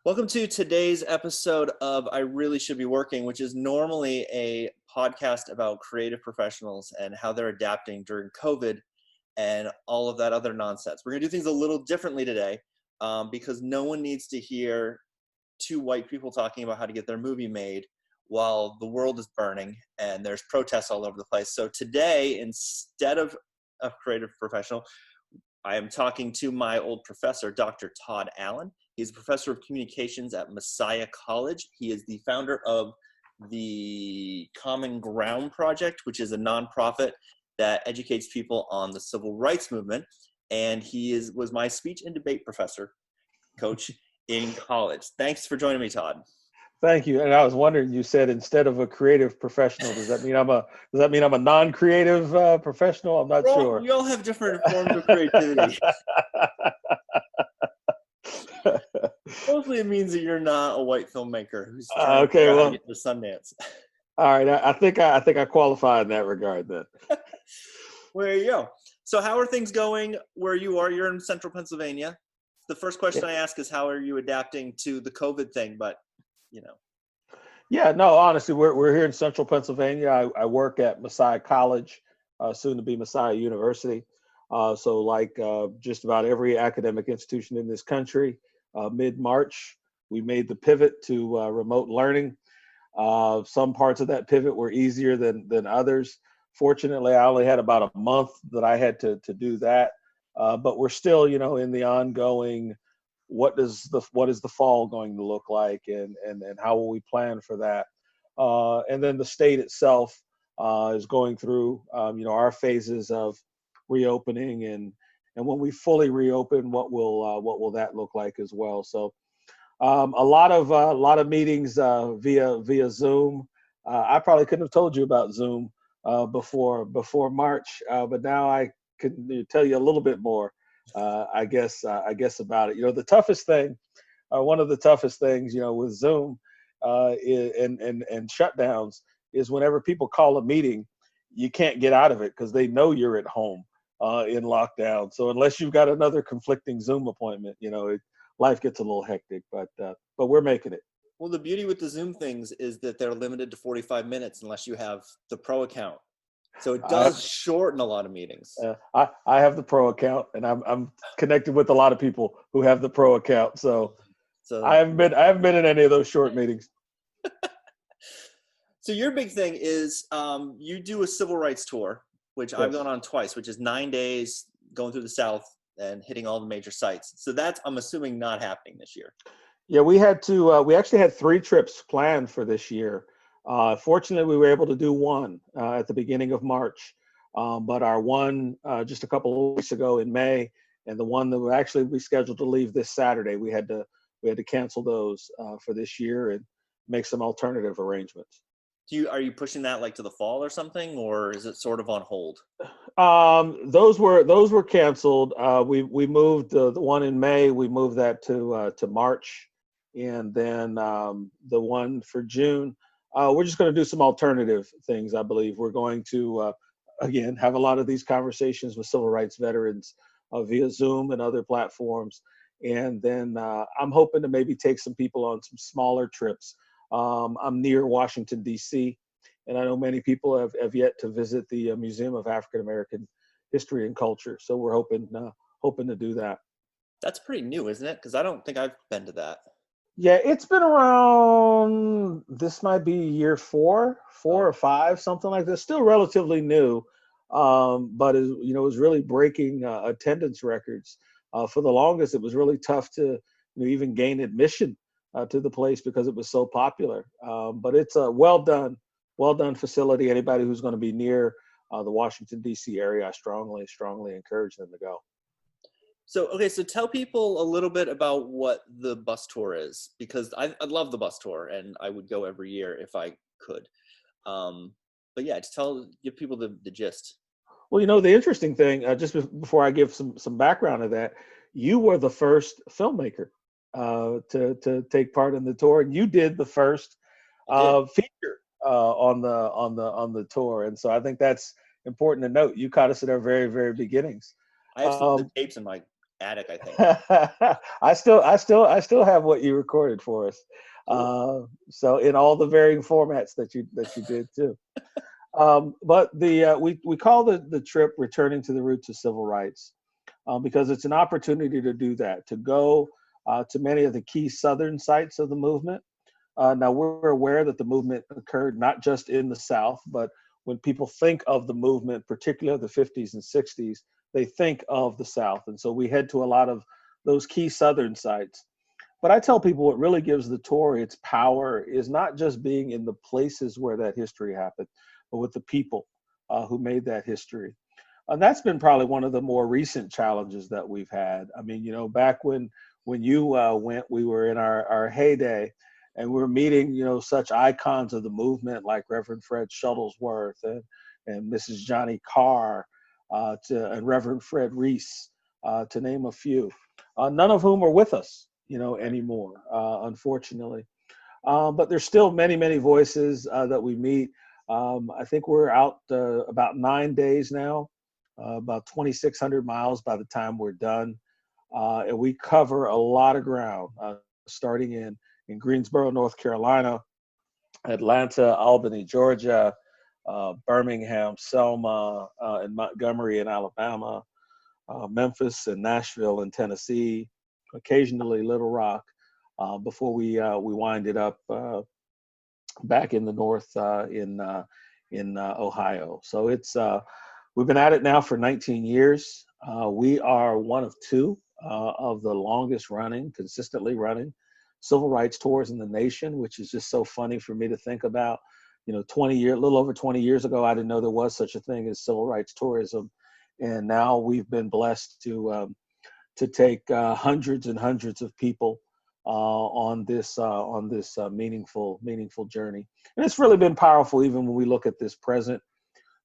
Welcome to today's episode of I Really Should Be Working, which is normally a podcast about creative professionals and how they're adapting during COVID and all of that other nonsense. We're going to do things a little differently today because no one needs to hear two white people talking about how to get their movie made while the world is burning and there's protests all over the place. So today, instead of a creative professional, I am talking to my old professor, Dr. Todd Allen. He's a professor of communications at Messiah College. He is the founder of the Common Ground Project, which is a nonprofit that educates people on the civil rights movement. And he was my speech and debate professor, coach in college. Thanks for joining me, Todd. Thank you. And I was wondering, you said instead of a creative professional, does that mean I'm a non-creative professional? I'm not sure. We all have different forms of creativity. Mostly it means that you're not a white filmmaker who's trying to figure out how to get to Sundance. All right, I think I qualify in that regard then. Well, there you go. So how are things going where you are? You're in central Pennsylvania. The first question I ask is how are you adapting to the COVID thing? But Yeah, no, honestly, we're here in central Pennsylvania. I work at Messiah College, soon to be Messiah University. So like just about every academic institution in this country, mid-March, we made the pivot to remote learning. Some parts of that pivot were easier than others. Fortunately, I only had about a month that I had to do that. But we're still, in the ongoing, what is the fall going to look like, and how will we plan for that? And then the state itself is going through, our phases of reopening, and when we fully reopen, what will that look like as well? So a lot of meetings via Zoom. I probably couldn't have told you about Zoom before March, but now I can tell you a little bit more. I guess about it. The toughest thing, one of the toughest things, with Zoom and shutdowns is whenever people call a meeting, you can't get out of it because they know you're at home in lockdown. So unless you've got another conflicting Zoom appointment, life gets a little hectic. But we're making it. Well, the beauty with the Zoom things is that they're limited to 45 minutes unless you have the pro account. So it does shorten a lot of meetings. I have the pro account, and I'm connected with a lot of people who have the pro account. So I haven't been in any of those short meetings. So your big thing is you do a civil rights tour, which I've gone on twice, which is 9 days going through the South and hitting all the major sites. So that's, I'm assuming, not happening this year. Yeah, we actually had 3 trips planned for this year. Fortunately, we were able to do one at the beginning of March, but our one just a couple of weeks ago in May, and the one that we actually rescheduled to leave this Saturday, we had to cancel those for this year and make some alternative arrangements. Are you pushing that like to the fall or something, or is it sort of on hold? Those were canceled. We moved the one in May. We moved that to March, and then the one for June. We're just going to do some alternative things, I believe. We're going to, again, have a lot of these conversations with civil rights veterans via Zoom and other platforms. And then I'm hoping to maybe take some people on some smaller trips. I'm near Washington, D.C., and I know many people have yet to visit the Museum of African American History and Culture. So we're hoping to do that. That's pretty new, isn't it? Because I don't think I've been to that. Yeah, it's been around, this might be year 4 or 5, something like this. Still relatively new, but it was really breaking attendance records. For the longest, it was really tough to even gain admission to the place because it was so popular. But it's a well done facility. Anybody who's going to be near the Washington, D.C. area, I strongly encourage them to go. So tell people a little bit about what the bus tour is, because I love the bus tour and I would go every year if I could. But yeah, give people the gist. Well, the interesting thing, just before I give some background of that, you were the first filmmaker to take part in the tour, and you did the first feature on the tour, and so I think that's important to note. You caught us at our very, very beginnings. I have some of the tapes in my attic, I think. I still have what you recorded for us. Cool. So in all the varying formats that you did too. But we call the trip "Returning to the Roots of Civil Rights" because it's an opportunity to do that, to go to many of the key Southern sites of the movement. Now we're aware that the movement occurred not just in the South, but when people think of the movement, particularly the 50s and 60s, they think of the South. And so we head to a lot of those key Southern sites. But I tell people what really gives the tour its power is not just being in the places where that history happened, but with the people who made that history. And that's been probably one of the more recent challenges that we've had. I mean, back when you went, we were in our heyday, and we were meeting, such icons of the movement like Reverend Fred Shuttlesworth and Mrs. Johnny Carr, and Reverend Fred Reese, to name a few. None of whom are with us, anymore, unfortunately. But there's still many, many voices that we meet. I think we're out about 9 days now, about 2,600 miles by the time we're done. And we cover a lot of ground, starting in Greensboro, North Carolina, Atlanta, Albany, Georgia, Birmingham, Selma, and Montgomery in Alabama, Memphis and Nashville in Tennessee, occasionally Little Rock, before we wind it up back in the north in Ohio. So it's we've been at it now for 19 years. We are one of two of the longest running, consistently running civil rights tours in the nation, which is just so funny for me to think about. A little over 20 years ago, I didn't know there was such a thing as civil rights tourism, and now we've been blessed to take hundreds and hundreds of people on this meaningful journey. And it's really been powerful, even when we look at this present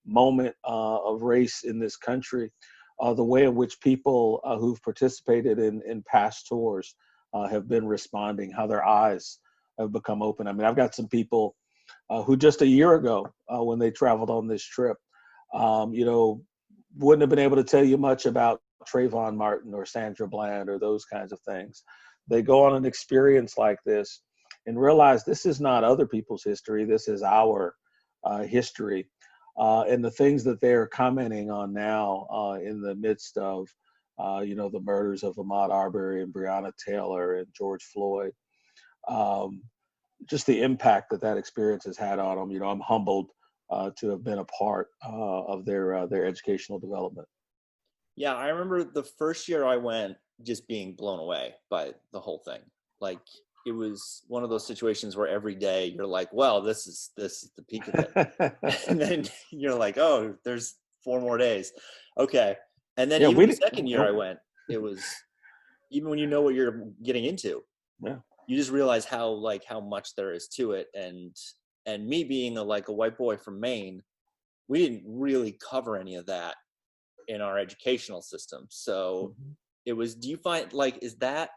moment of race in this country, the way in which people who've participated in past tours have been responding, how their eyes have become open. I mean, I've got some people who just a year ago, when they traveled on this trip, wouldn't have been able to tell you much about Trayvon Martin or Sandra Bland or those kinds of things. They go on an experience like this and realize this is not other people's history. This is our history. And the things that they're commenting on now in the midst of, the murders of Ahmaud Arbery and Breonna Taylor and George Floyd, just the impact that experience has had on them. I'm humbled to have been a part of their educational development. Yeah, I remember the first year I went just being blown away by the whole thing. Like, it was one of those situations where every day you're like, well, this is the peak of it. And then you're like, oh, there's 4 more days. Okay. And then even the second year I went, it was, even when you know what you're getting into, you just realize how much there is to it. And me being a white boy from Maine, we didn't really cover any of that in our educational system. So it was, do you find, is that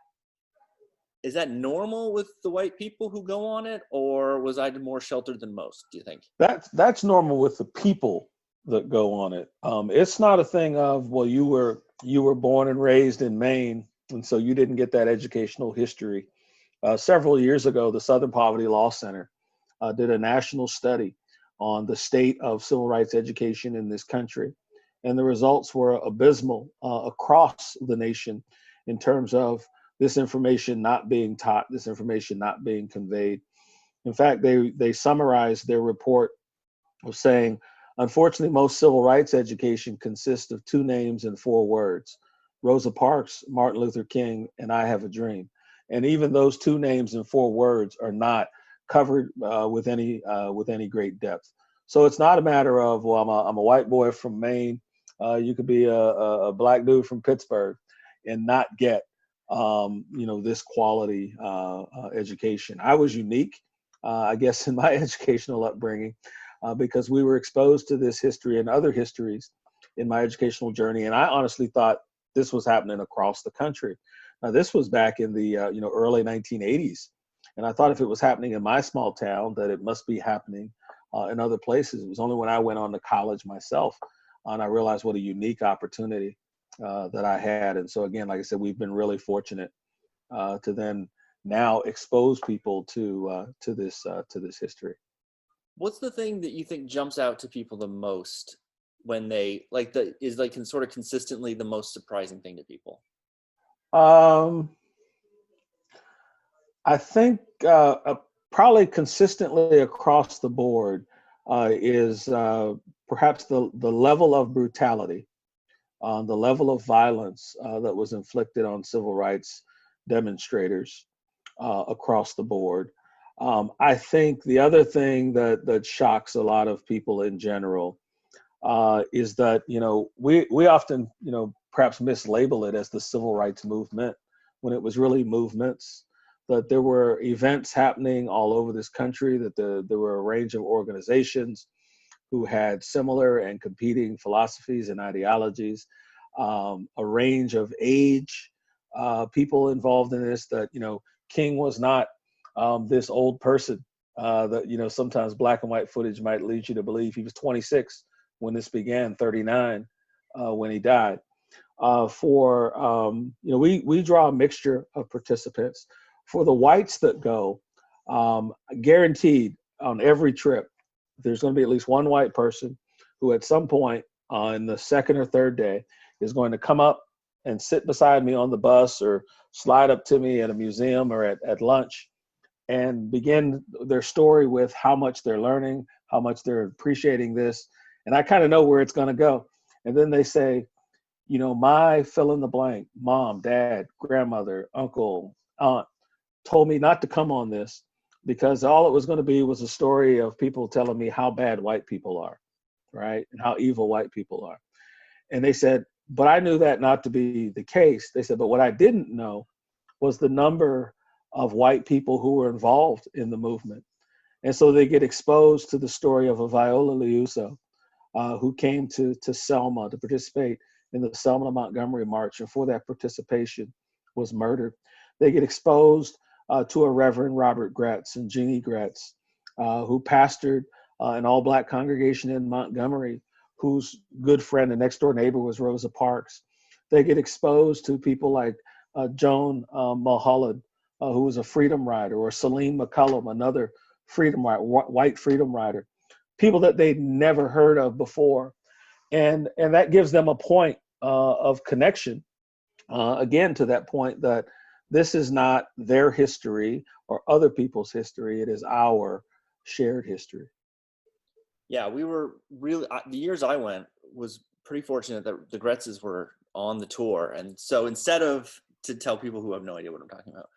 normal with the white people who go on it, or was I more sheltered than most, do you think? That's normal with the people that go on it. It's not a thing of, well, you were born and raised in Maine, and so you didn't get that educational history. Several years ago, the Southern Poverty Law Center did a national study on the state of civil rights education in this country. And the results were abysmal across the nation in terms of this information not being taught, this information not being conveyed. In fact, they summarized their report of saying, unfortunately, most civil rights education consists of 2 names and 4 words: Rosa Parks, Martin Luther King, and I Have a Dream. And even those 2 names and 4 words are not covered with any great depth. So it's not a matter of, well, I'm a white boy from Maine. You could be a black dude from Pittsburgh and not get this quality education. I was unique, I guess, in my educational upbringing because we were exposed to this history and other histories in my educational journey. And I honestly thought this was happening across the country. Now, this was back in the early 1980s. And I thought if it was happening in my small town, that it must be happening in other places. It was only when I went on to college myself and I realized what a unique opportunity that I had. And so again, like I said, we've been really fortunate to then now expose people to this history. What's the thing that you think jumps out to people the most when they can sort of consistently the most surprising thing to people? I think probably consistently across the board is perhaps the level of brutality, the level of violence that was inflicted on civil rights demonstrators across the board. I think the other thing that shocks a lot of people in general is that we often perhaps mislabel it as the civil rights movement when it was really movements. That there were events happening all over this country. That there were a range of organizations who had similar and competing philosophies and ideologies. A range of age people involved in this. That King was not this old person that sometimes black and white footage might lead you to believe. He was 26 when this began, 39 when he died. We draw a mixture of participants. For the whites that go, guaranteed on every trip, there's going to be at least one white person who at some point in the second or third day is going to come up and sit beside me on the bus or slide up to me at a museum or at lunch and begin their story with how much they're learning, how much they're appreciating this. And I kind of know where it's going to go. And then they say, my fill in the blank, mom, dad, grandmother, uncle, aunt, told me not to come on this because all it was going to be was a story of people telling me how bad white people are, right? And how evil white people are. And they said, but I knew that not to be the case. They said, but what I didn't know was the number of white people who were involved in the movement. And so they get exposed to the story of a Viola Liuzzo who came to Selma to participate in the Selma to Montgomery March, and for that participation was murdered. They get exposed to a Reverend Robert Gretz and Jeannie Gretz, who pastored an all-black congregation in Montgomery, whose good friend and next-door neighbor was Rosa Parks. They get exposed to people like Joan Mulholland, who was a freedom rider, or Celine McCullum, another freedom rider, white freedom rider, people that they'd never heard of before. And that gives them a point of connection, again, to that point that this is not their history or other people's history. It is our shared history. Yeah, we were really, the years I went was pretty fortunate that the Gretzes were on the tour. And so instead of, to tell people who have no idea what I'm talking about,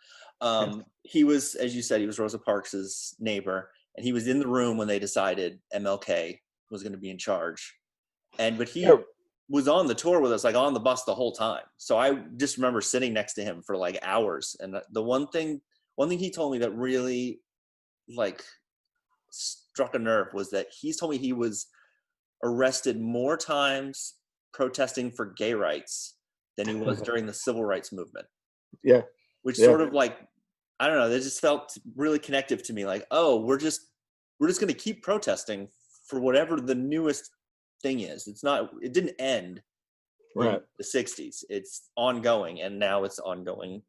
he was, as you said, he was Rosa Parks's neighbor, and he was in the room when they decided MLK was going to be in charge. But he was on the tour with us, like on the bus the whole time. So I just remember sitting next to him for like hours. And the one thing he told me that really like struck a nerve was that he's told me he was arrested more times protesting for gay rights than he was during the civil rights movement. Yeah. Which sort of like, I don't know, they just felt really connective to me. Like, oh, we're just going to keep protesting for whatever the newest thing is. It didn't end in the 60s. It's ongoing, and now it's ongoing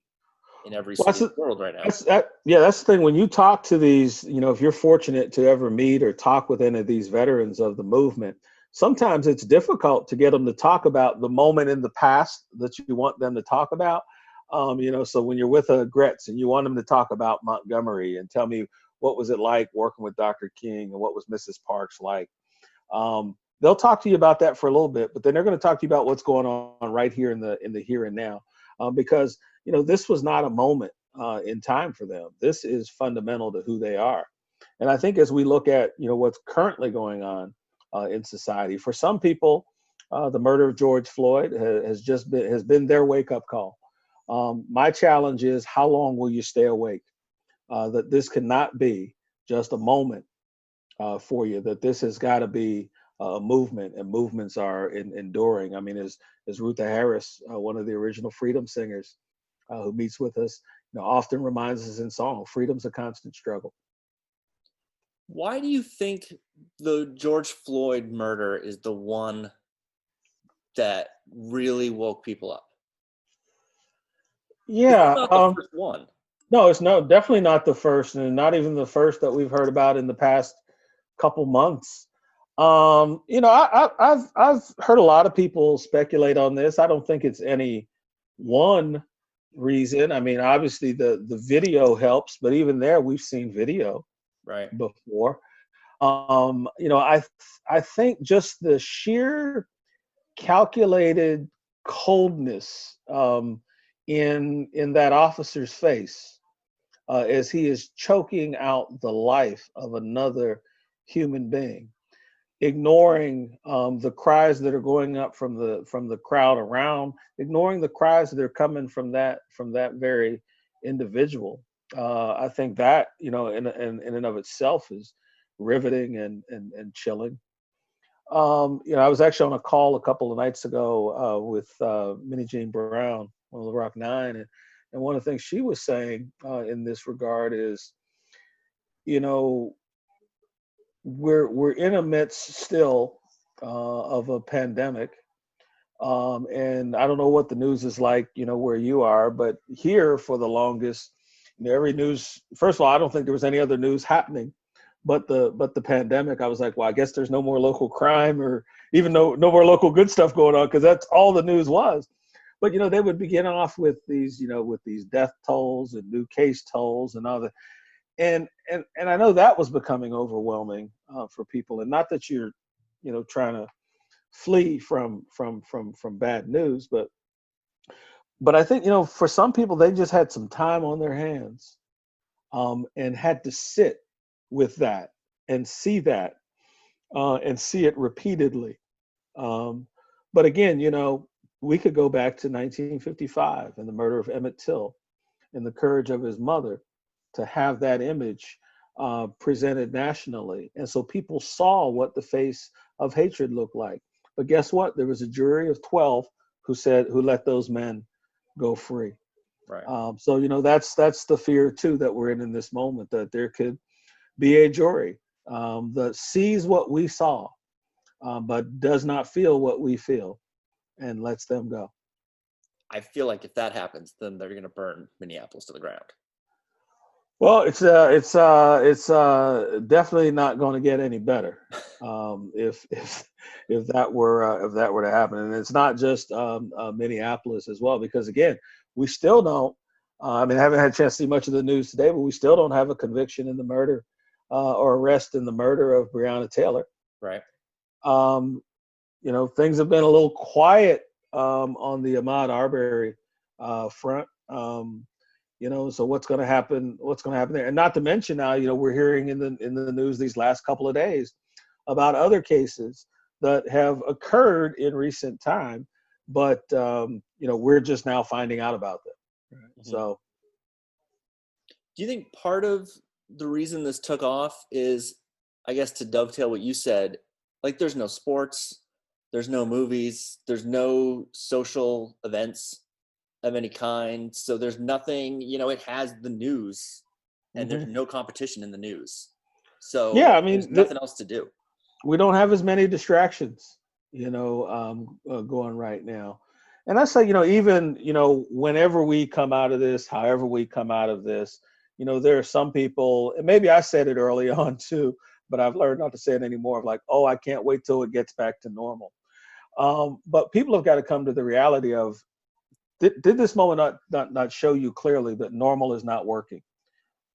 in every world right now. That's the thing. When you talk to these, if you're fortunate to ever meet or talk with any of these veterans of the movement, sometimes it's difficult to get them to talk about the moment in the past that you want them to talk about. So when you're with a Gretz and you want them to talk about Montgomery and tell me what was it like working with Dr. King and what was Mrs. Parks like, they'll talk to you about that for a little bit, but then they're going to talk to you about what's going on right here in the here and now, because this was not a moment in time for them. This is fundamental to who they are. And I think as we look at what's currently going on in society, for some people, the murder of George Floyd has been their wake-up call. My challenge is, how long will you stay awake? That this cannot be just a moment for you, that this has got to be a movement, and movements are enduring. I mean, as Rutha Harris, one of the original freedom singers who meets with us, often reminds us in song, freedom's a constant struggle. Why do you think the George Floyd murder is the one that really woke people up? Yeah. It's not the first one. No, it's definitely not the first, and not even the first that we've heard about in the past couple months. I've heard a lot of people speculate on this. I don't think it's any one reason. I mean, obviously the video helps, but even there, we've seen video Right. before. I think just the sheer calculated coldness in that officer's face as he is choking out the life of another human being, ignoring the cries that are going up from the crowd around, ignoring the cries that are coming from that very individual. I think that in and of itself is riveting and chilling. I was actually on a call a couple of nights ago with Minnie Jean Brown, one of the Rock Nine, and one of the things she was saying in this regard is, we're in a midst still of a pandemic, and I don't know what the news is like, where you are, but here for the longest, every news. First of all, I don't think there was any other news happening. But the pandemic, I was like, well, I guess there's no more local crime or even no more local good stuff going on, because that's all the news was. But they would begin off with these death tolls and new case tolls and all that, and I know that was becoming overwhelming for people. And not that you're trying to flee from bad news, but I think for some people they just had some time on their hands, and had to sit with that and see that and see it repeatedly. But again, we could go back to 1955 and the murder of Emmett Till and the courage of his mother to have that image presented nationally. And so people saw what the face of hatred looked like. But guess what? There was a jury of 12 who let those men go free. Right. So that's the fear too that we're in this moment, that there could be a jury that sees what we saw, but does not feel what we feel, and lets them go. I feel like if that happens, then they're going to burn Minneapolis to the ground. Well, it's definitely not going to get any better if that were to happen. And it's not just Minneapolis as well, because again, we still don't. I haven't had a chance to see much of the news today, but we still don't have a conviction in the murder or arrest in the murder of Breonna Taylor. Right. Things have been a little quiet on the Ahmaud Arbery front. So what's going to happen? What's going to happen there? And not to mention now, we're hearing in the news these last couple of days about other cases that have occurred in recent time, but we're just now finding out about them. Right? Mm-hmm. So, do you think part of the reason this took off is, I guess, to dovetail what you said, like there's no sports, there's no movies, there's no social events of any kind, so there's nothing, it has the news, and there's no competition in the news, so yeah, there's nothing else to do. We don't have as many distractions going right now. And I say, even whenever we come out of this, however we come out of this, there are some people, and maybe I said it early on too, but I've learned not to say it anymore, of like, oh, I can't wait till it gets back to normal. But people have got to come to the reality of, did this moment not show you clearly that normal is not working,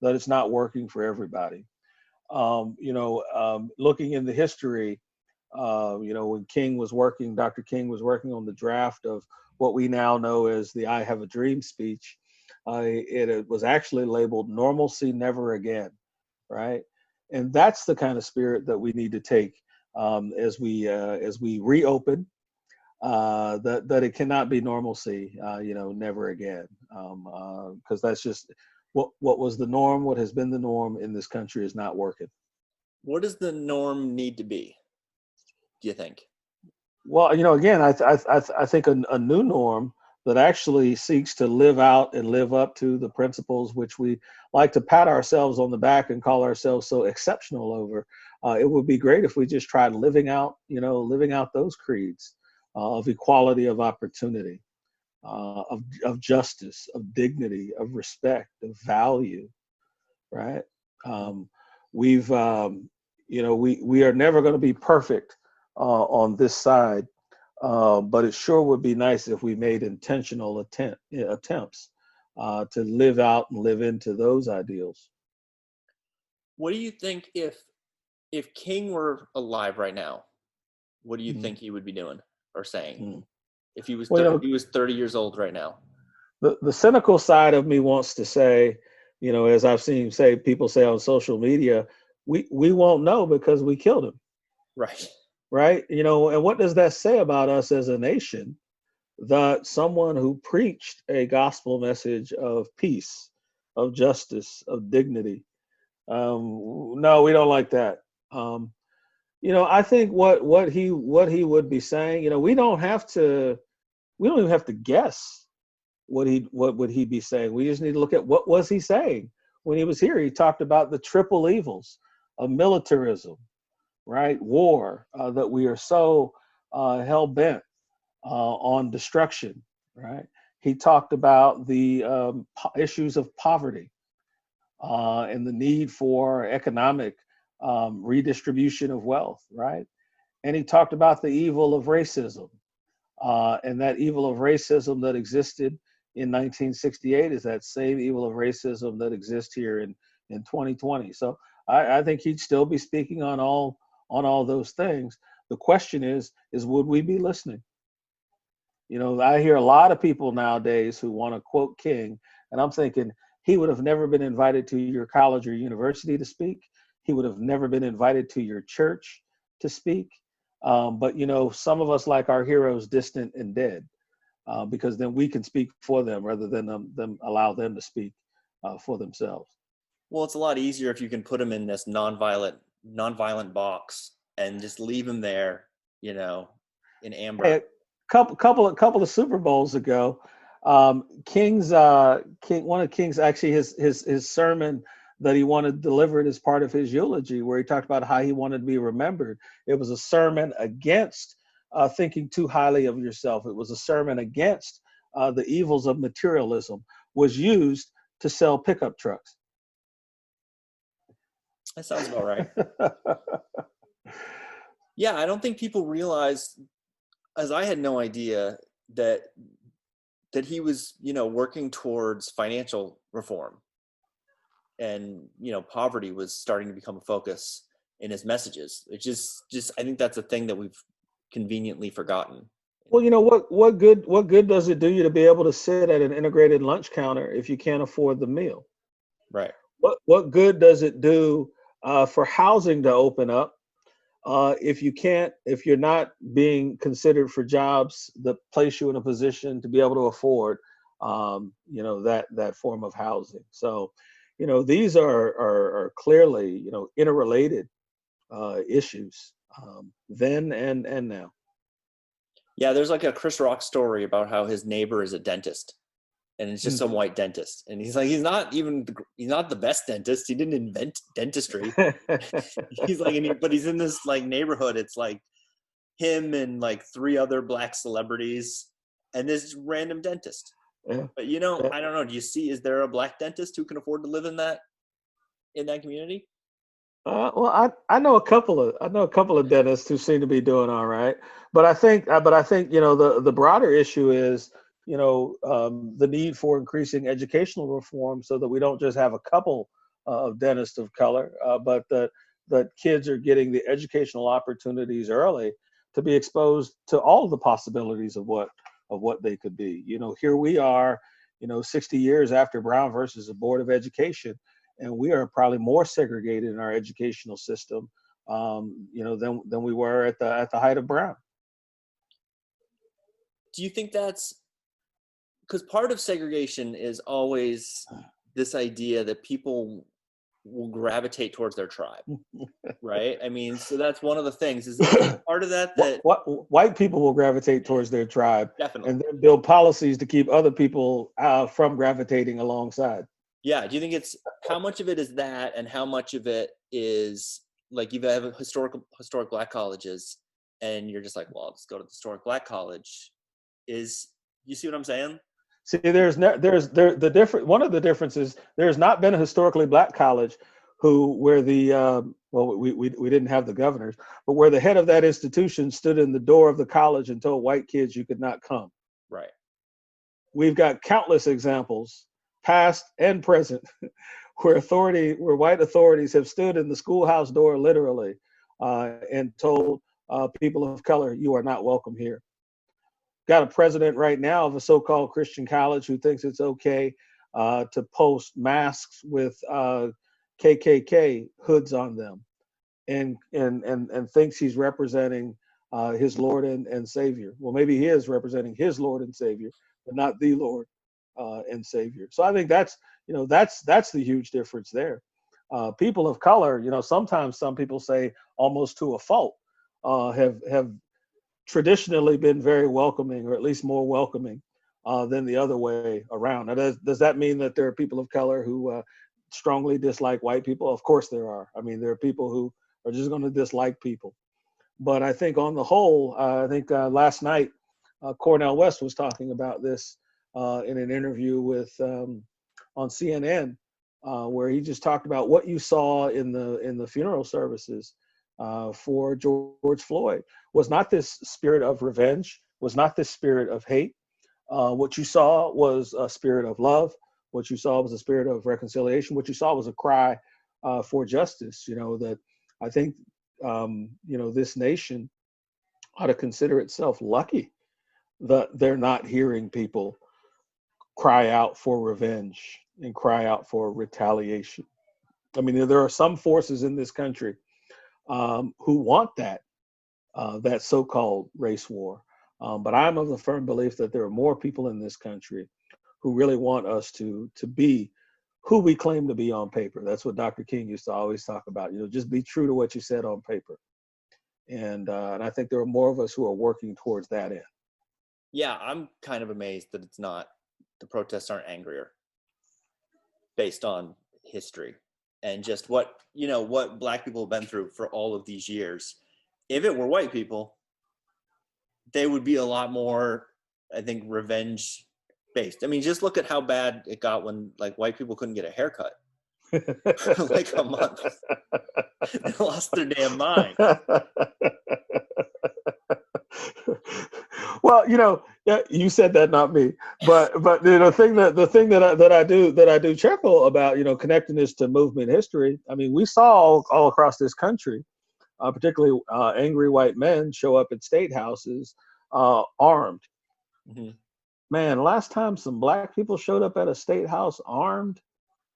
that it's not working for everybody? Looking in the history, when Dr. King was working on the draft of what we now know as the I Have a Dream speech, it was actually labeled "Normalcy Never Again," right? And that's the kind of spirit that we need to take as we reopen. That it cannot be normalcy, never again, because that's just what was the norm. What has been the norm in this country is not working. What does the norm need to be, do you think? Well, again, I think a new norm that actually seeks to live out and live up to the principles which we like to pat ourselves on the back and call ourselves so exceptional over. It would be great if we just tried living out those creeds. of equality of opportunity, of justice, of dignity, of respect, of value, right? We've, we are never going to be perfect on this side, but it sure would be nice if we made intentional attempts to live out and live into those ideals. What do you think if King were alive right now? What do you Mm. think he would be doing or saying? Mm. If he was Well, if he was 30 years old right now? The cynical side of me wants to say, as I've seen people say on social media, we won't know because we killed him, Right. right? And what does that say about us as a nation? That someone who preached a gospel message of peace, of justice, of dignity. No, we don't like that. I think what he would be saying, we don't even have to guess what would he be saying. We just need to look at what was he saying when he was here. He talked about the triple evils of militarism, right? War, that we are so hell bent on destruction, right? He talked about the issues of poverty and the need for economic redistribution of wealth, right? And he talked about the evil of racism, and that evil of racism that existed in 1968 is that same evil of racism that exists here in 2020. So I think he'd still be speaking on all those things. The question is would we be listening? I hear a lot of people nowadays who want to quote King, and I'm thinking he would have never been invited to your college or university to speak. He would have never been invited to your church to speak. But some of us like our heroes distant and dead, because then we can speak for them rather than them allow them to speak for themselves. Well, it's a lot easier if you can put them in this nonviolent box and just leave them there, in amber. Hey, couple of Super Bowls ago, one of King's actually his sermon that he wanted delivered as part of his eulogy, where he talked about how he wanted to be remembered. It was a sermon against thinking too highly of yourself. It was a sermon against the evils of materialism, was used to sell pickup trucks. That sounds about right. Yeah, I don't think people realize, as I had no idea, that he was, working towards financial reform, and poverty was starting to become a focus in his messages. It's just I think that's a thing that we've conveniently forgotten. Well, what good does it do you to be able to sit at an integrated lunch counter if you can't afford the meal? Right. What good does it do for housing to open up if you're not being considered for jobs that place you in a position to be able to afford that form of housing? So these are clearly interrelated issues, then and now. Yeah, there's like a Chris Rock story about how his neighbor is a dentist, and it's just some white dentist, and he's like, he's not the best dentist. He didn't invent dentistry. He's like, but he's in this like neighborhood. It's like him and like 3 other black celebrities and this random dentist. Yeah. But I don't know. Is there a black dentist who can afford to live in that community? Well, I know a couple of dentists who seem to be doing all right, but I think the broader issue is the need for increasing educational reform so that we don't just have a couple of dentists of color, but that kids are getting the educational opportunities early to be exposed to all the possibilities of what they could be. Here we are, 60 years after Brown versus the Board of Education. And we are probably more segregated in our educational system, than we were at the height of Brown. Do you think that's because part of segregation is always this idea that people will gravitate towards their tribe, right? I mean, so that's one of the things. Is part of that what white people will gravitate towards their tribe, definitely, and then build policies to keep other people from gravitating alongside. Yeah. Do you think it's how much of it is that, and how much of it is like you have historic black colleges, and you're just like, well, I'll just go to the historic Black college. You see what I'm saying? See, the different, one of the differences, there's not been a historically Black college where the well, we didn't have the governors, but where the head of that institution stood in the door of the college and told white kids you could not come. Right. We've got countless examples, past and present, where white authorities have stood in the schoolhouse door literally and told people of color, you are not welcome here. Got a president right now of a so-called Christian college who thinks it's okay to post masks with KKK hoods on them, and thinks he's representing his Lord and Savior. Well, maybe he is representing his Lord and Savior, but not the Lord and Savior. So I think that's the huge difference there. People of color, sometimes some people say almost to a fault, have traditionally been very welcoming, or at least more welcoming than the other way around. Now, does that mean that there are people of color who strongly dislike white people? Of course there are. I mean, there are people who are just going to dislike people. But I think on the whole, last night, Cornel West was talking about this in an interview with on CNN, where he just talked about what you saw in the funeral services for George Floyd was not this spirit of revenge, was not this spirit of hate. What you saw was a spirit of love. What you saw was a spirit of reconciliation. What you saw was a cry for justice. That I think this nation ought to consider itself lucky that they're not hearing people cry out for revenge and cry out for retaliation. I mean, there are some forces in this country who want that so-called race war. But I'm of the firm belief that there are more people in this country who really want us to be who we claim to be on paper. That's what Dr. King used to always talk about. Just be true to what you said on paper. And I think there are more of us who are working towards that end. Yeah, I'm kind of amazed that the protests aren't angrier based on history and just what Black people have been through for all of these years. If it were white people, they would be a lot more, I think, revenge based. I mean, just look at how bad it got when white people couldn't get a haircut for a month. They lost their damn mind. Well, you said that, not me. But the thing that I do chuckle about, connecting this to movement history. I mean, we saw all across this country, particularly angry white men show up at state houses armed. Mm-hmm. Man, last time some Black people showed up at a state house armed,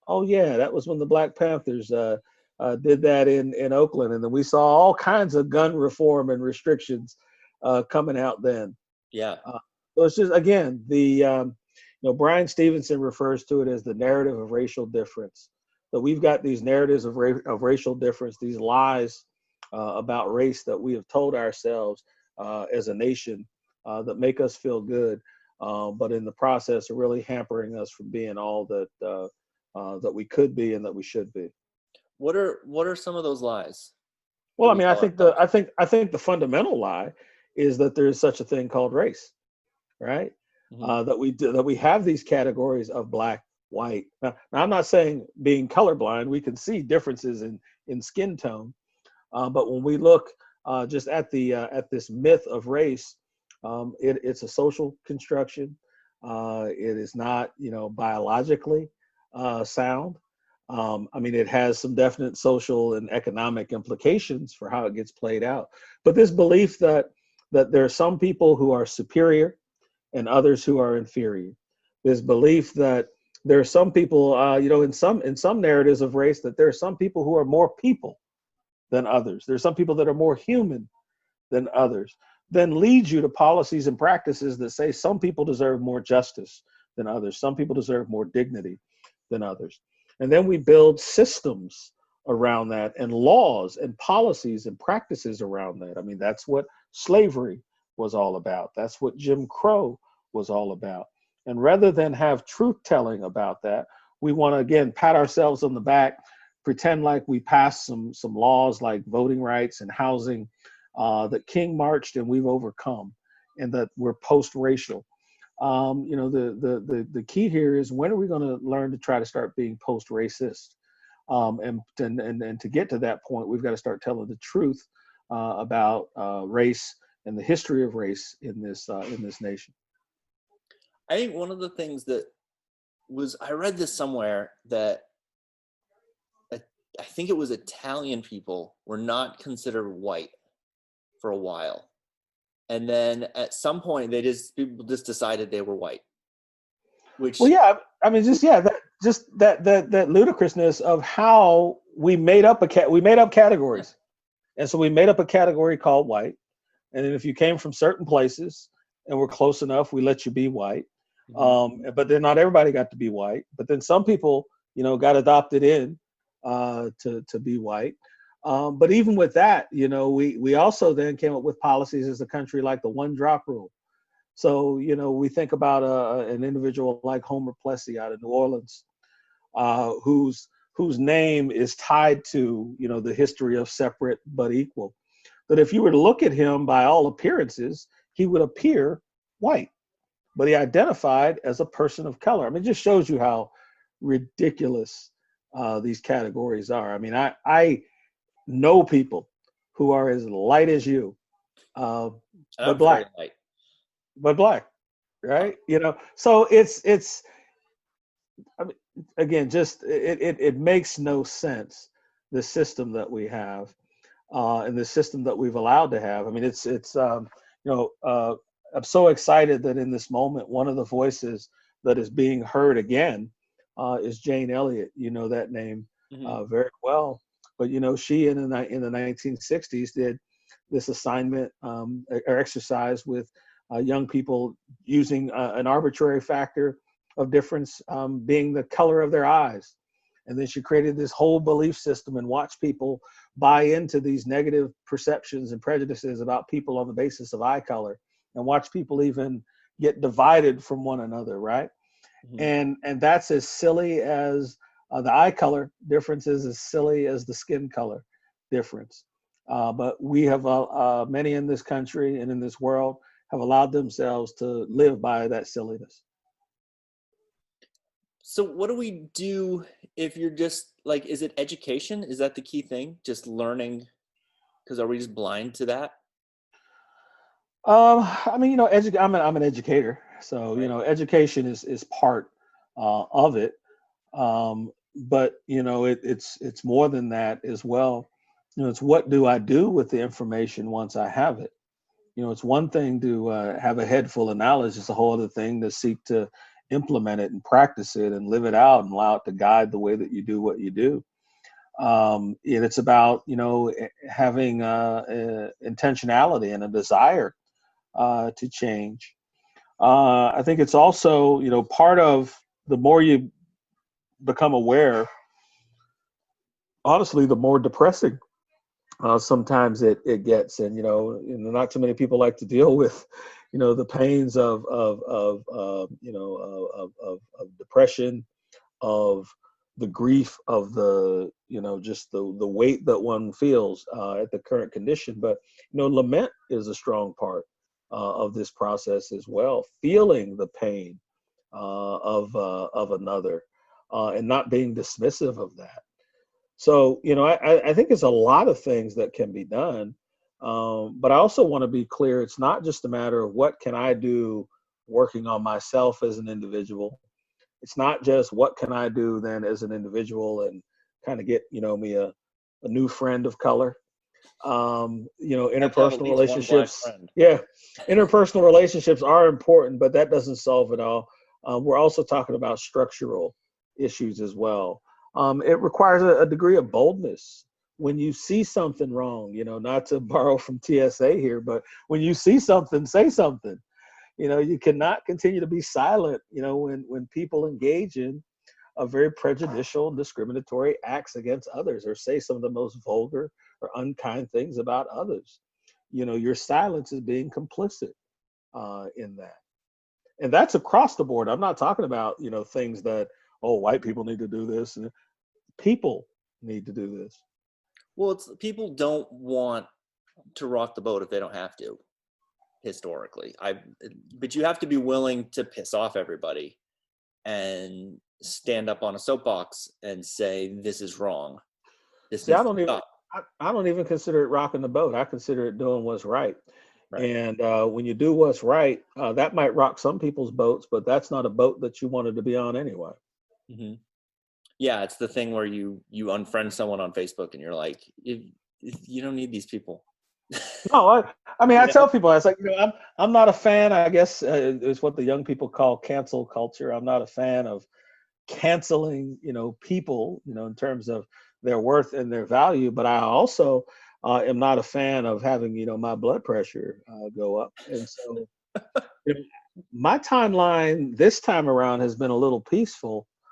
oh yeah, that was when the Black Panthers did that in Oakland, and then we saw all kinds of gun reform and restrictions coming out then. Yeah. So it's just, again, Bryan Stevenson refers to it as the narrative of racial difference. So we've got these narratives of racial difference, these lies about race that we have told ourselves as a nation that make us feel good, but in the process are really hampering us from being all that we could be and that we should be. What are some of those lies? Well, I mean, I think the fundamental lie is that there is such a thing called race, right? Mm-hmm. That we have these categories of Black, white. Now, I'm not saying being colorblind, we can see differences in skin tone, but when we look just at this myth of race, it's a social construction. It is not, biologically sound. I mean, it has some definite social and economic implications for how it gets played out. But this belief that there are some people who are superior and others who are inferior. This belief that there are some people, in some narratives of race, that there are some people who are more people than others. There are some people that are more human than others. Then leads you to policies and practices that say some people deserve more justice than others. Some people deserve more dignity than others. And then we build systems around that and laws and policies and practices around that. I mean, that's what slavery was all about. That's what Jim Crow was all about. And rather than have truth telling about that, we want to, again, pat ourselves on the back, pretend like we passed some laws like voting rights and housing that King marched and we've overcome, and that we're post-racial. The key here is, when are we going to learn to try to start being post-racist? And to get to that point, we've got to start telling the truth about race and the history of race in this nation. I think one of the things that I read this somewhere, that I think it was Italian people were not considered white for a while. And then at some point people just decided they were white. Well, yeah, I mean, that ludicrousness of how we made up categories. And so we made up a category called white. And then if you came from certain places and were close enough, we let you be white. But then not everybody got to be white. But then some people, got adopted in to be white. But even with that, we also then came up with policies as a country like the one drop rule. So, we think about an individual like Homer Plessy out of New Orleans, whose name is tied to, the history of separate but equal. But if you were to look at him by all appearances, he would appear white, but he identified as a person of color. I mean, it just shows you how ridiculous these categories are. I mean, I know people who are as light as you, but black. But black, right? So it's. I mean, again, just it makes no sense, the system that we have, and the system that we've allowed to have. I mean, I'm so excited that in this moment, one of the voices that is being heard again is Jane Elliott. You know that name very well, but she in the 1960s did this assignment or exercise with young people, using an arbitrary factor of difference being the color of their eyes. And then she created this whole belief system and watched people buy into these negative perceptions and prejudices about people on the basis of eye color, and watch people even get divided from one another, right? And that's as silly as the eye color difference is as silly as the skin color difference. But we have many in this country and in this world have allowed themselves to live by that silliness. So what do we do if you're just like, is it education? Is that the key thing? Just learning? Because are we just blind to that? I mean, I'm an educator, so Right. Education is part of it. But it's more than that as well. It's what do I do with the information once I have it? It's one thing to have a head full of knowledge. It's a whole other thing to seek to implement it and practice it and live it out and allow it to guide the way that you do what you do. And it's about, having intentionality and a desire to change. I think it's also, part of the more you become aware, honestly, the more depressing sometimes it gets. And not too many people like to deal with the pains of depression, of the grief, of the just the weight that one feels at the current condition. But lament is a strong part of this process as well, feeling the pain of another, and not being dismissive of that. So, I think it's a lot of things that can be done. But I also want to be clear, it's not just a matter of what can I do working on myself as an individual. It's not just what can I do then as an individual and kind of get, me a new friend of color. Interpersonal relationships. Yeah. Interpersonal relationships are important, but that doesn't solve it all. We're also talking about structural issues as well. It requires a degree of boldness. When you see something wrong, not to borrow from TSA here, but when you see something, say something. You cannot continue to be silent, when people engage in a very prejudicial and discriminatory acts against others, or say some of the most vulgar or unkind things about others. Your silence is being complicit in that. And that's across the board. I'm not talking about, things that, white people need to do this. People need to do this. Well, people don't want to rock the boat if they don't have to, historically. But you have to be willing to piss off everybody and stand up on a soapbox and say, this is wrong. This See, needs to stop. I don't even consider it rocking the boat. I consider it doing what's right. Right. And when you do what's right, that might rock some people's boats, but that's not a boat that you wanted to be on anyway. Mm-hmm. Yeah, it's the thing where you unfriend someone on Facebook and you're like, if you don't need these people. No, I mean, I tell people, I was like, I'm not a fan. I guess it's what the young people call cancel culture. I'm not a fan of canceling, people, in terms of their worth and their value. But I also am not a fan of having, my blood pressure go up. And so my timeline this time around has been a little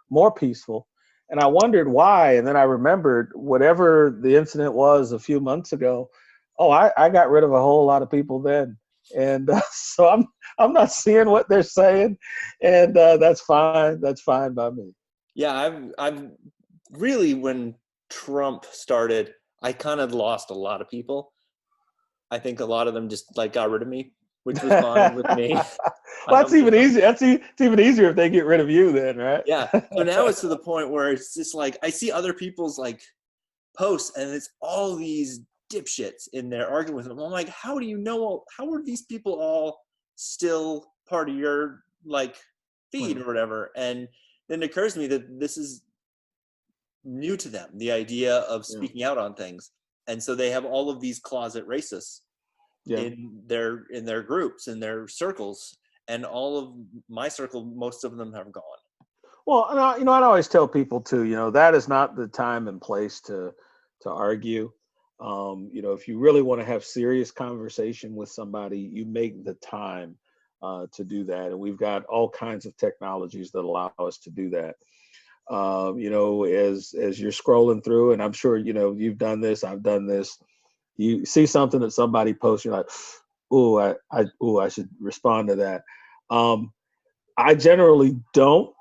more peaceful. And I wondered why. And then I remembered whatever the incident was a few months ago. Oh, I got rid of a whole lot of people then. And so I'm not seeing what they're saying. And that's fine. That's fine by me. Yeah, I've really, when Trump started, I kind of lost a lot of people. I think a lot of them just like got rid of me, which was fine with me. Well, that's even easier. It's even easier if they get rid of you then, right? Yeah. So now it's to the point where it's just like, I see other people's like posts and it's all these dipshits in there arguing with them. I'm like, how do you know, how are these people all still part of your like feed or whatever? And then it occurs to me that this is new to them, the idea of speaking out on things. And so they have all of these closet racists in their groups, in their circles. And all of my circle, most of them have gone. Well, and I'd always tell people too, that is not the time and place to argue. If you really want to have serious conversation with somebody, you make the time to do that. And we've got all kinds of technologies that allow us to do that. As you're scrolling through, and I'm sure, you've done this, I've done this, you see something that somebody posts, you're like, I should respond to that. I generally don't,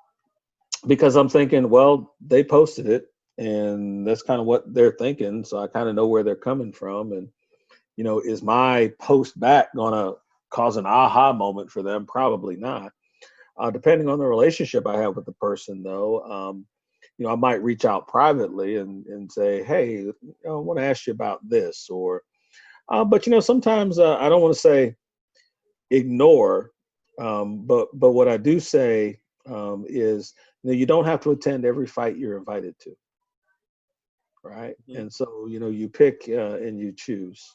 because I'm thinking, well, they posted it and that's kind of what they're thinking. So I kind of know where they're coming from. And, is my post back going to cause an aha moment for them? Probably not. Depending on the relationship I have with the person, though, I might reach out privately and say, hey, I want to ask you about this. Or, but sometimes I don't want to say ignore, but what I do say is, you don't have to attend every fight you're invited to, right? Mm-hmm. And so, you pick and you choose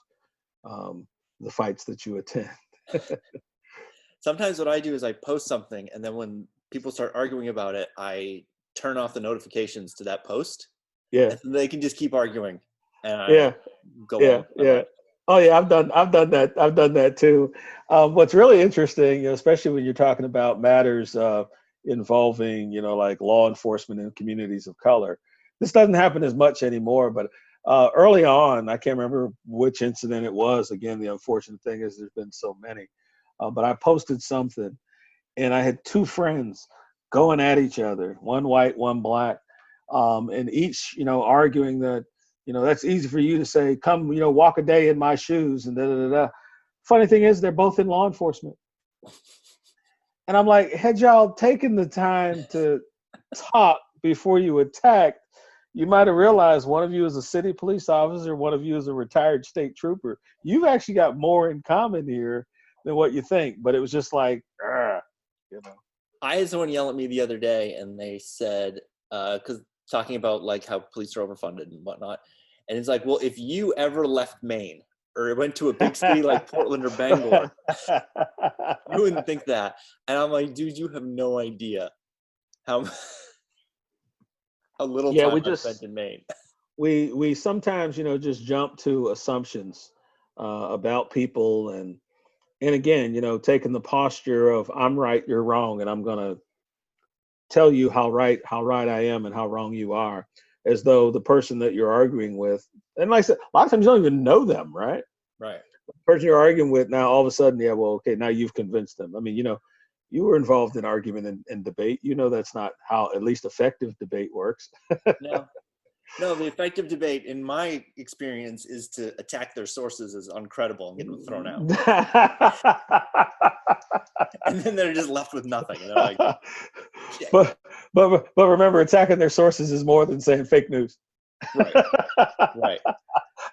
the fights that you attend. Sometimes what I do is I post something, and then when people start arguing about it, I turn off the notifications to that post. Yeah. And they can just keep arguing. And I go on. Yeah. Oh yeah, I've done that. I've done that too. What's really interesting, especially when you're talking about matters involving, like law enforcement in communities of color. This doesn't happen as much anymore, but early on, I can't remember which incident it was. Again, the unfortunate thing is there's been so many. But I posted something, and I had two friends going at each other, one white, one black, and each, arguing that, that's easy for you to say, come, walk a day in my shoes, and da da da da. Funny thing is, they're both in law enforcement. And I'm like, had y'all taken the time to talk before you attacked, you might have realized one of you is a city police officer, one of you is a retired state trooper. You've actually got more in common here than what you think. But it was just like, I had someone yell at me the other day, and they said, because talking about like how police are overfunded and whatnot, and it's like, well, if you ever left Maine or went to a big city like Portland or Bangor, you wouldn't think that. And I'm like, dude, you have no idea how little time I've spent in Maine. We sometimes, just jump to assumptions about people, and again, taking the posture of I'm right, you're wrong, and I'm gonna tell you how right I am and how wrong you are, as though the person that you're arguing with, and like I said, a lot of times you don't even know them, right? Right. The person you're arguing with, now all of a sudden, okay, now you've convinced them. I mean, you were involved in argument and debate. That's not how at least effective debate works. No. No, the effective debate, in my experience, is to attack their sources as uncredible and get them thrown out. And then they're just left with nothing. And they're like, shit. But remember, attacking their sources is more than saying fake news. Right. Right.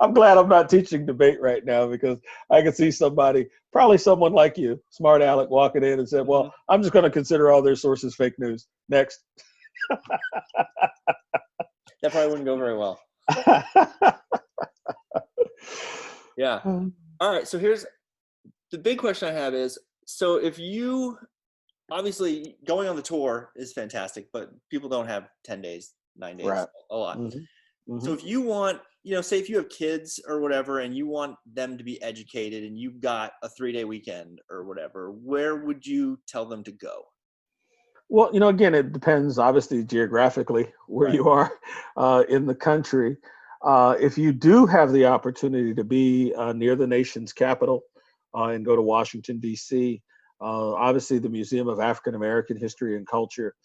I'm glad I'm not teaching debate right now, because I could see somebody, probably someone like you, smart aleck, walking in and said, well, I'm just going to consider all their sources fake news. Next. That probably wouldn't go very well. Yeah. All right. So here's the big question I have is, so if you, obviously going on the tour is fantastic, but people don't have 10 days, 9 days, Right. a lot. Mm-hmm. Mm-hmm. So if you want, say if you have kids or whatever, and you want them to be educated and you've got a 3-day weekend or whatever, where would you tell them to go? Well, again, it depends, obviously, geographically where you are in the country. If you do have the opportunity to be near the nation's capital and go to Washington, D.C., obviously the Museum of African American History and Culture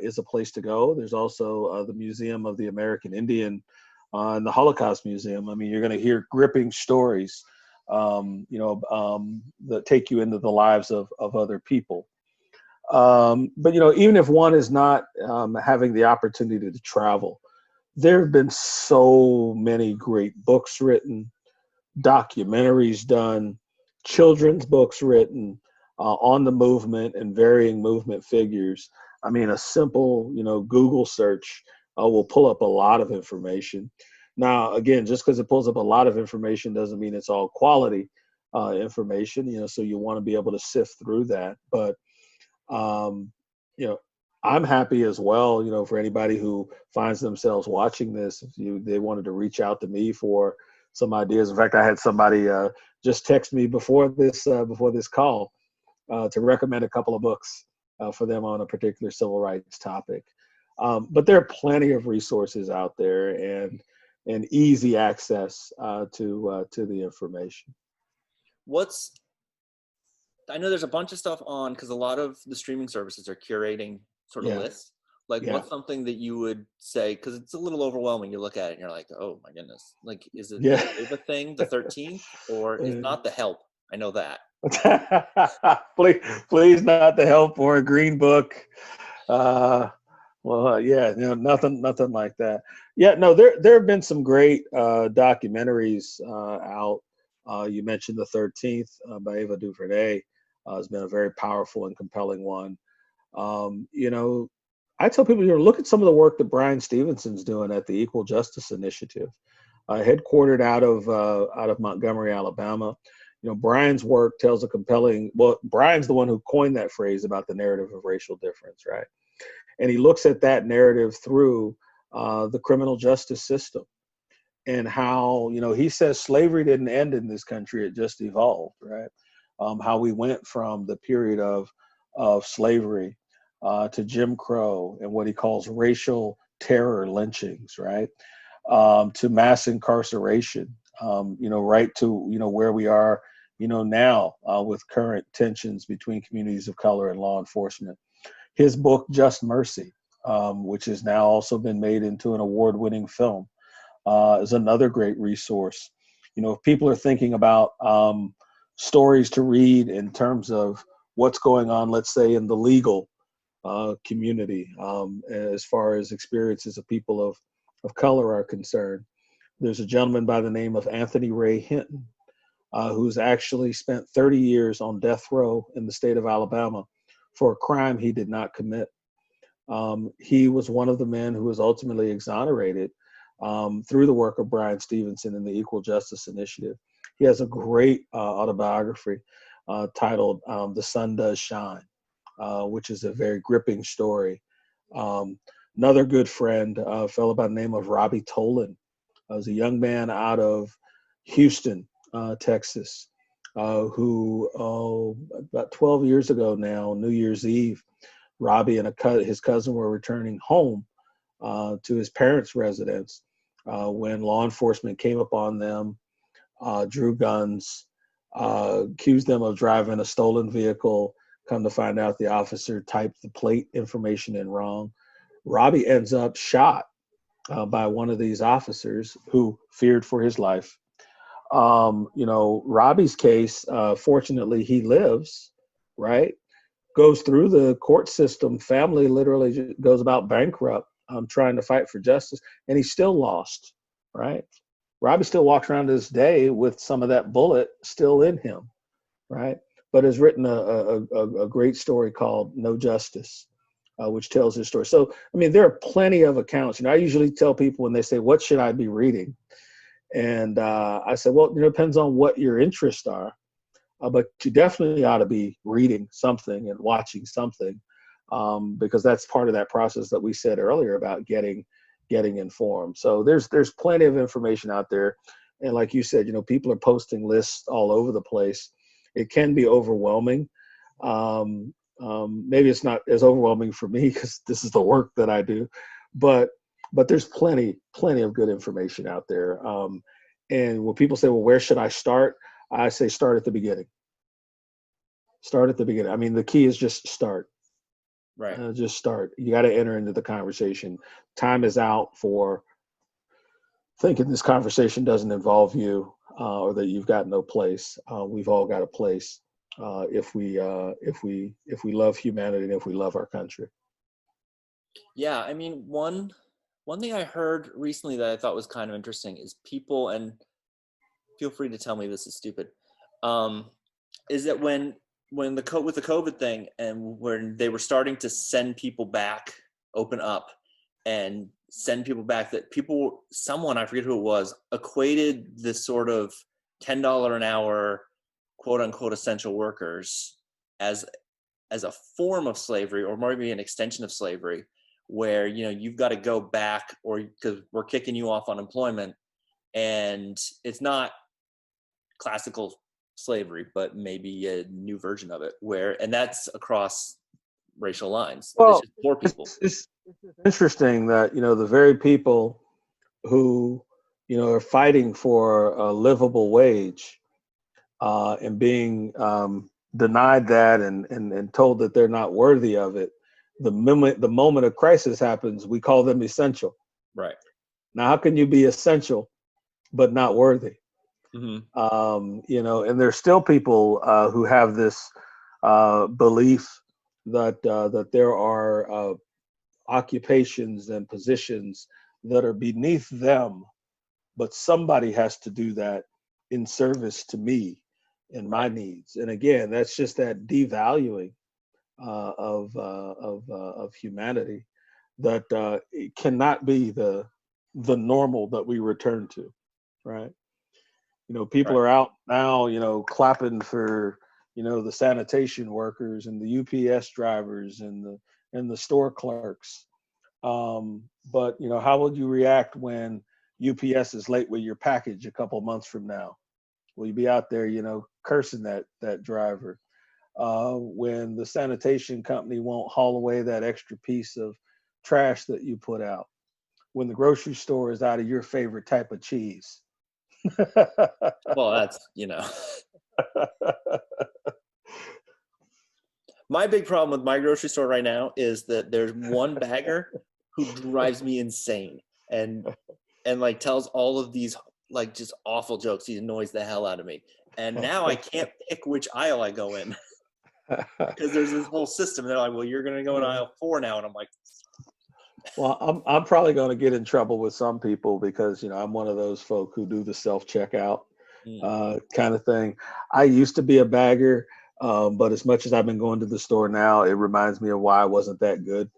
is a place to go. There's also the Museum of the American Indian and the Holocaust Museum. I mean, you're going to hear gripping stories, that take you into the lives of other people. But even if one is not having the opportunity to travel, there have been so many great books written, documentaries done, children's books written on the movement and varying movement figures. I mean, a simple, Google search will pull up a lot of information. Now, again, just because it pulls up a lot of information doesn't mean it's all quality information, so you want to be able to sift through that. But I'm happy as well, for anybody who finds themselves watching this, if they wanted to reach out to me for some ideas. In fact, I had somebody just text me before this call to recommend a couple of books for them on a particular civil rights topic. But there are plenty of resources out there and easy access to the information. I know there's a bunch of stuff on, because a lot of the streaming services are curating sort of lists. Like, what's something that you would say, because it's a little overwhelming. You look at it and you're like, oh my goodness. Like, is it the thing, the 13th, or is not The Help? I know that. please not The Help or a Green Book. Nothing like that. Yeah, no, there have been some great documentaries out. You mentioned The 13th by Ava DuVernay. Has been a very powerful and compelling one. I tell people, look at some of the work that Bryan Stevenson's doing at the Equal Justice Initiative, headquartered out of Montgomery, Alabama. Bryan's work tells a compelling. Well, Bryan's the one who coined that phrase about the narrative of racial difference, right? And he looks at that narrative through the criminal justice system, and how he says slavery didn't end in this country; it just evolved, right? How we went from the period of slavery to Jim Crow and what he calls racial terror lynchings, right? To mass incarceration, right to, where we are, now with current tensions between communities of color and law enforcement. His book, Just Mercy, which has now also been made into an award-winning film, is another great resource. If people are thinking about stories to read in terms of what's going on, let's say, in the legal community, as far as experiences of people of color are concerned, there's a gentleman by the name of Anthony Ray Hinton, who's actually spent 30 years on death row in the state of Alabama for a crime he did not commit. He was one of the men who was ultimately exonerated through the work of Bryan Stevenson and the Equal Justice Initiative. He has a great autobiography titled The Sun Does Shine, which is a very gripping story. Another good friend, a fellow by the name of Robbie Tolan, was a young man out of Houston, Texas, who about 12 years ago now, New Year's Eve, Robbie and his cousin were returning home to his parents' residence when law enforcement came upon them, drew guns, accused them of driving a stolen vehicle. Come to find out, the officer typed the plate information in wrong. Robbie ends up shot by one of these officers who feared for his life. Robbie's case, fortunately, he lives, right? Goes through the court system. Family literally goes about bankrupt, trying to fight for justice, and he still lost, right? Robbie still walks around to this day with some of that bullet still in him, right? But has written a great story called No Justice, which tells his story. So, I mean, there are plenty of accounts. I usually tell people when they say, what should I be reading? And I said, well, it depends on what your interests are. But you definitely ought to be reading something and watching something, because that's part of that process that we said earlier about getting informed. So there's plenty of information out there. And like you said, people are posting lists all over the place. It can be overwhelming. Maybe it's not as overwhelming for me because this is the work that I do, but there's plenty of good information out there. And when people say, well, where should I start? I say, start at the beginning. Start at the beginning. I mean, the key is just start. Right. Just start. You got to enter into the conversation. Time is out for thinking this conversation doesn't involve you, or that you've got no place. We've all got a place if we love humanity and if we love our country. Yeah, I mean, one thing I heard recently that I thought was kind of interesting is people, and feel free to tell me this is stupid, is that when with the COVID thing, and when they were starting to send people back, open up and send people back, that someone, I forget who it was, equated this sort of $10 an hour, quote unquote, essential workers as a form of slavery, or maybe an extension of slavery, where, you've got to go back, or because we're kicking you off unemployment. And it's not classical slavery, but maybe a new version of it, and that's across racial lines. Well, it's just poor people. It's interesting that, the very people who, are fighting for a livable wage, and being denied that and told that they're not worthy of it, the moment a crisis happens, we call them essential. Right. Now, how can you be essential but not worthy? Mm-hmm. And there's still people who have this belief that there are occupations and positions that are beneath them, but somebody has to do that in service to me and my needs. And again, that's just that devaluing of humanity that it cannot be the normal that we return to, right? People are out now, clapping for, the sanitation workers and the UPS drivers and the store clerks. But, how would you react when UPS is late with your package a couple months from now? Will you be out there, cursing that driver? When the sanitation company won't haul away that extra piece of trash that you put out? When the grocery store is out of your favorite type of cheese? Well, that's, my big problem with my grocery store right now is that there's one bagger who drives me insane and like tells all of these like just awful jokes. He annoys the hell out of me. And now I can't pick which aisle I go in because there's this whole system. They're like, well, you're going to go in aisle 4 now. And I'm like, well, I'm probably going to get in trouble with some people because, I'm one of those folk who do the self-checkout kind of thing. I used to be a bagger, but as much as I've been going to the store now, it reminds me of why I wasn't that good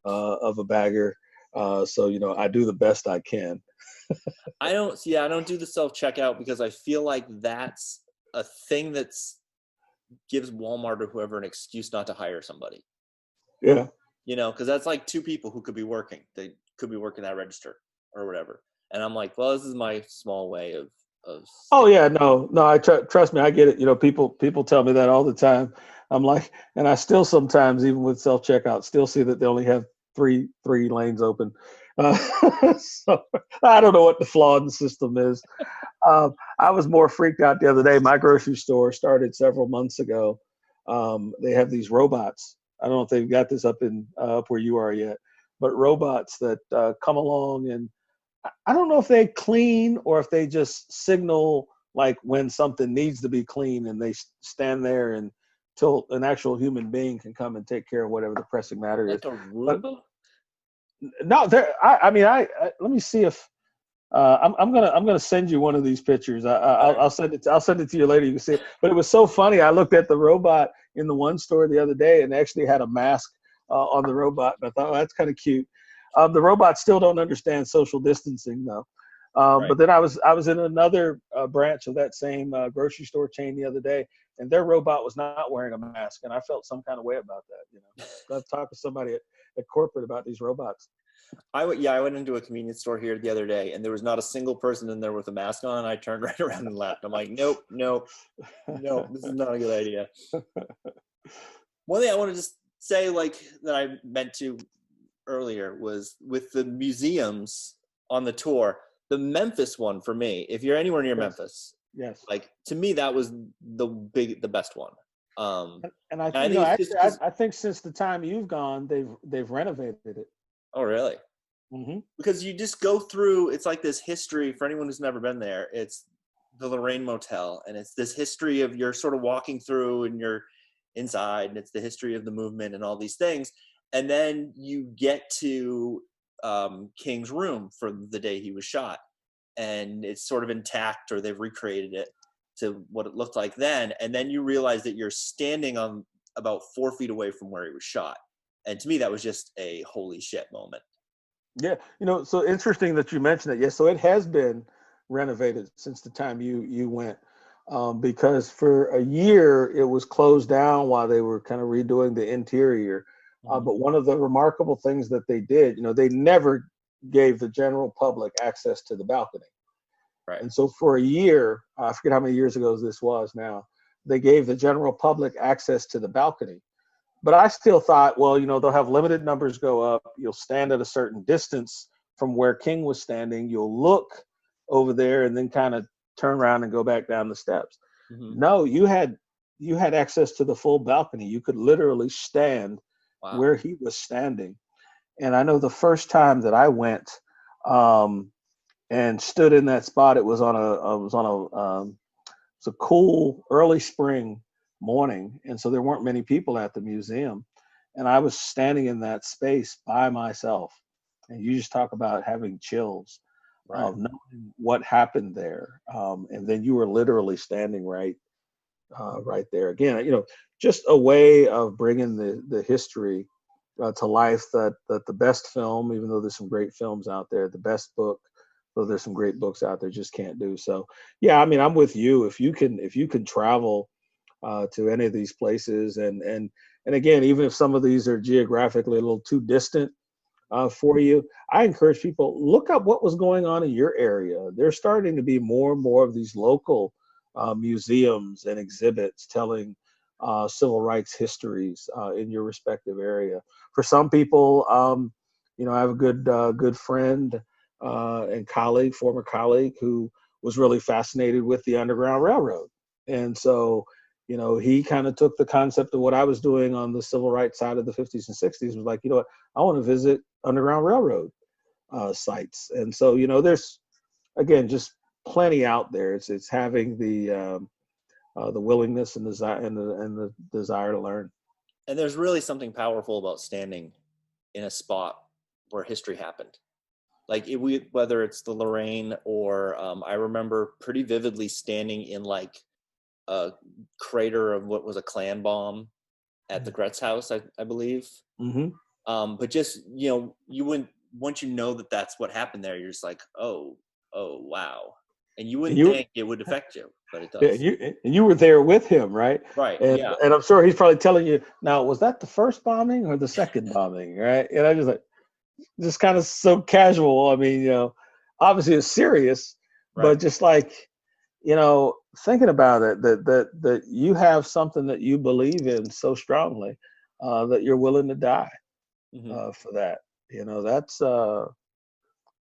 of a bagger. So, I do the best I can. I don't do the self-checkout because I feel like that's a thing that's gives Walmart or whoever an excuse not to hire somebody. Yeah. Because that's like 2 people who could be working. They could be working that register or whatever. And I'm like, well, this is my small way of. Oh yeah, no. I trust me, I get it. People tell me that all the time. I'm like, and I still sometimes, even with self-checkout, still see that they only have three lanes open. So I don't know what the flaw in the system is. I was more freaked out the other day. My grocery store started several months ago. They have these robots. I don't know if they've got this up where you are yet, but robots that come along, and I don't know if they clean or if they just signal like when something needs to be clean, and they stand there until an actual human being can come and take care of whatever the pressing matter is. Like a But Roomba? no, there. I mean, let me see if I'm gonna send you one of these pictures. I'll send it. I'll send it to you later. You can see it. But it was so funny. I looked at the robot in the one store the other day, and they actually had a mask on the robot. And I thought, oh, that's kind of cute. The robots still don't understand social distancing though. Right. But then I was in another branch of that same grocery store chain the other day, and their robot was not wearing a mask, and I felt some kind of way about that. You know, I've talked to somebody at corporate about these robots. I went into a convenience store here the other day, and there was not a single person in there with a mask on. I turned right around and left. I'm like, nope, this is not a good idea. One thing I wanted to say, like, that I meant to earlier was with the museums on the tour, the Memphis one for me, if you're anywhere near Memphis, yes, like, to me, that was the best one. And I think since the time you've gone, they've renovated it. Oh, really? Mm-hmm. Because you just go through, it's like this history for anyone who's never been there. It's the Lorraine Motel, and it's this history of you're sort of walking through and you're inside, and it's the history of the movement and all these things. And then you get to King's room for the day he was shot, and it's sort of intact, or they've recreated it to what it looked like then. And then you realize that you're standing on about 4 feet away from where he was shot. And to me, that was just a holy shit moment. Yeah, so interesting that you mentioned it. Yes, so it has been renovated since the time you went, because for a year it was closed down while they were kind of redoing the interior. But one of the remarkable things that they did, they never gave the general public access to the balcony. Right. And so for a year, I forget how many years ago this was now, they gave the general public access to the balcony. But I still thought, well, they'll have limited numbers go up. You'll stand at a certain distance from where King was standing. You'll look over there and then kind of turn around and go back down the steps. Mm-hmm. No, you had access to the full balcony. You could literally stand where he was standing. And I know the first time that I went and stood in that spot, it was on a cool early spring morning, and so there weren't many people at the museum, and I was standing in that space by myself. And you just talk about having chills of knowing what happened there, and then you were literally standing right there again. Just a way of bringing the history to life. That the best film, even though there's some great films out there, the best book, though there's some great books out there, just can't do. So yeah, I mean, I'm with you. If you can travel to any of these places, and again, even if some of these are geographically a little too distant for you, I encourage people, look up what was going on in your area. There's starting to be more and more of these local museums and exhibits telling civil rights histories in your respective area. For some people, I have a good friend and former colleague, who was really fascinated with the Underground Railroad. And so, he kind of took the concept of what I was doing on the civil rights side of the 50s and 60s, was like, what, I want to visit Underground Railroad sites. And so, there's, again, just plenty out there. It's having the willingness and the desire to learn. And there's really something powerful about standing in a spot where history happened. Like whether it's the Lorraine or I remember pretty vividly standing in like a crater of what was a Klan bomb at the Gretz house, I believe. Mm-hmm. But just, you wouldn't, once you know that that's what happened there, you're just like, oh, wow. And you wouldn't think it would affect you, but it does. And you were there with him, right? Right. And, yeah. And I'm sure he's probably telling you, now, was that the first bombing or the second bombing, right? And I just kind of so casual. I mean, obviously it's serious, but just like, thinking about it, that you have something that you believe in so strongly that you're willing to die for that.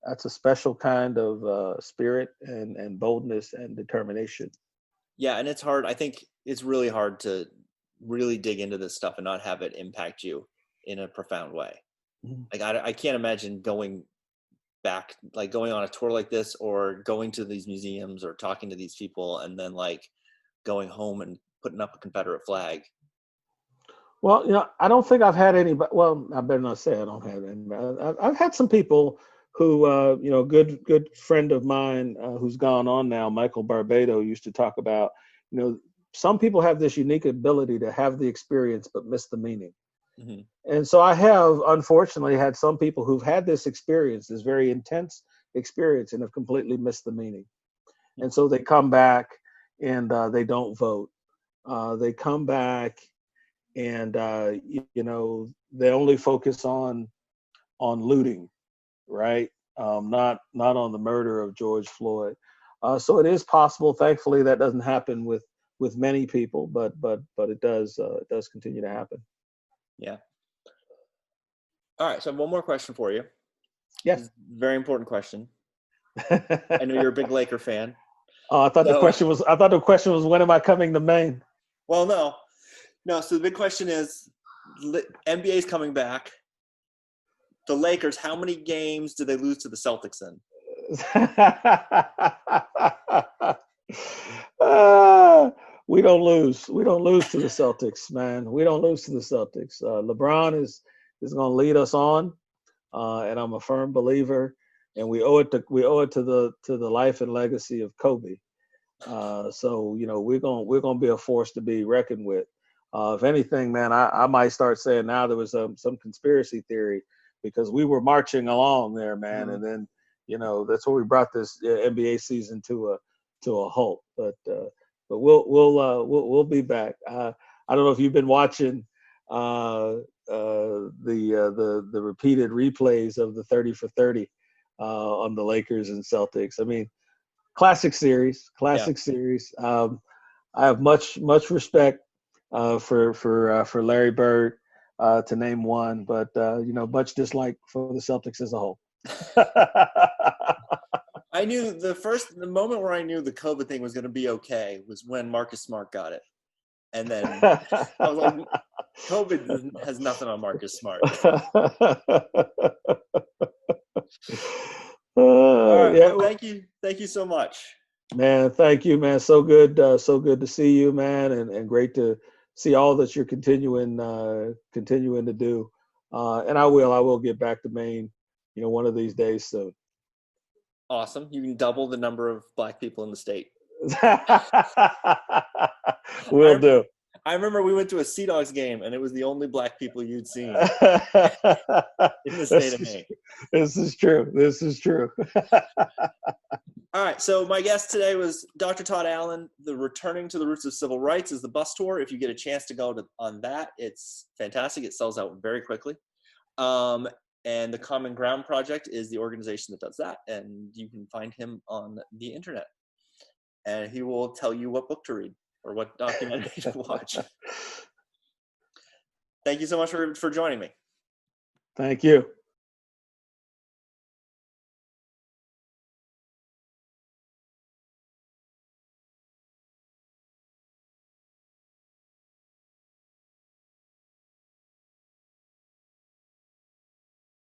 That's a special kind of spirit and boldness and determination. Yeah, and it's hard. I think it's really hard to really dig into this stuff and not have it impact you in a profound way. Mhm. Like I can't imagine going back, like going on a tour like this, or going to these museums, or talking to these people, and then like going home and putting up a Confederate flag. Well, I don't think I've had any, but well, I better not say I don't have any. I've had some people who, good friend of mine who's gone on now, Michael Barbado, used to talk about, you know, some people have this unique ability to have the experience but miss the meaning. Hmm. And so I have, unfortunately, had some people who've had this experience, this very intense experience, and have completely missed the meaning. And so they come back and they don't vote. They come back and they only focus on looting, right? Not on the murder of George Floyd. So it is possible. Thankfully, that doesn't happen with many people, but it does continue to happen. Yeah. All right. So I have one more question for you. Yes. Very important question. I know you're a big Laker fan. Oh, I thought the question was when am I coming to Maine? Well, no. So the big question is, NBA is coming back. The Lakers, how many games did they lose to the Celtics in? We don't lose. We don't lose to the Celtics, man. We don't lose to the Celtics. LeBron is going to lead us on, and I'm a firm believer. And we owe it to the life and legacy of Kobe. So we're gonna be a force to be reckoned with. If anything, man, I might start saying now there was some conspiracy theory because we were marching along there, man, and then that's where we brought this NBA season to a halt. But we'll be back. I don't know if you've been watching the repeated replays of the 30 for 30 on the Lakers and Celtics. I mean, classic series. I have much respect for Larry Bird, to name one, but much dislike for the Celtics as a whole. I knew the moment where I knew the COVID thing was going to be okay was when Marcus Smart got it, and then I was like, COVID has nothing on Marcus Smart. All right. Yeah. Well, thank you so much. Man, thank you, man. So good to see you, man, and great to see all that you're continuing to do. And I will get back to Maine, one of these days soon. Awesome. You can double the number of Black people in the state. Will do. I remember we went to a Sea Dogs game, and it was the only Black people you'd seen in the state of Maine. This is true. All right, so my guest today was Dr. Todd Allen. The Returning to the Roots of Civil Rights is the bus tour. If you get a chance to go on that, it's fantastic. It sells out very quickly. And the Common Ground Project is the organization that does that, and you can find him on the internet. And he will tell you what book to read or what documentary to watch. Thank you so much for joining me. Thank you.